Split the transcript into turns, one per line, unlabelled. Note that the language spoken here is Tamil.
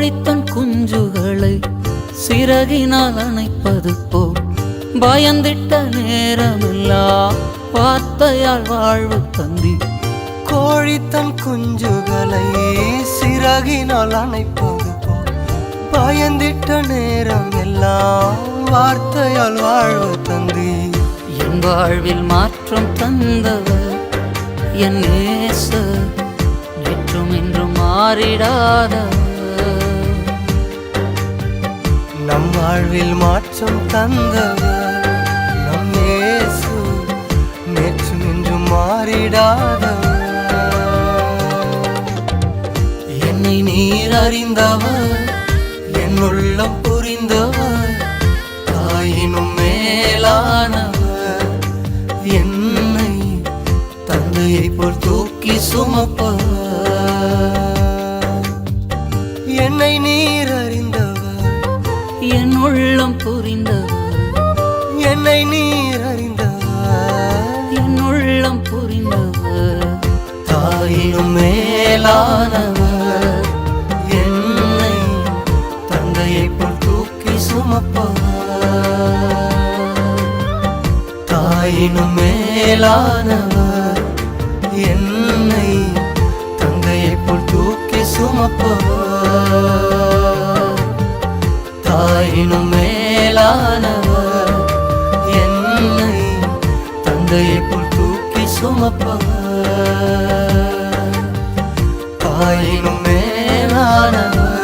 கோழித்தன் குஞ்சுகளை சிறகினால் அணைப்பது போல் பயந்திட்ட நேரமெல்லாம் வார்த்தையால் வாழ்வு தந்தி.
கோழித்தன் குஞ்சுகளை சிறகினால் அணைப்பது போல் பயந்திட்ட நேரம் எல்லாம் வார்த்தையால் வாழ்வு தந்தி.
என் வாழ்வில் மாற்றம் தந்தவர் என் நேசர், நேற்றும் இன்றும் மாறிடாதவர்.
நம் வாழ்வில் மாற்றம் தந்தவர் நம் இயேசு, நேற்றும் இன்றும் மாறிடாதவர். என்னை நீர் அறிந்தவர், என் உள்ளம் புரிந்தவர், தாயினும் மேலானவர். என்னை தந்தையை போல் தூக்கி சுமப்பவர். என்னை நீர் அறிந்தவர்,
என் உள்ளம் புரிந்தவர்,
என்னை நீர் அறிந்தவர்,
என் உள்ளம் புரிந்தவர்,
தாயினும் மேலானவர். என்னை தந்தையை போல் தூக்கி சுமப்பவர். தாயினும் மேலானவர், என்னை தந்தையை போல் தூக்கி சுமப்பவர். தாயினும் மேலானவர், என்னை தந்தையை போல் தூக்கி சுமப்பவர். தாயினும் மேலானவர்,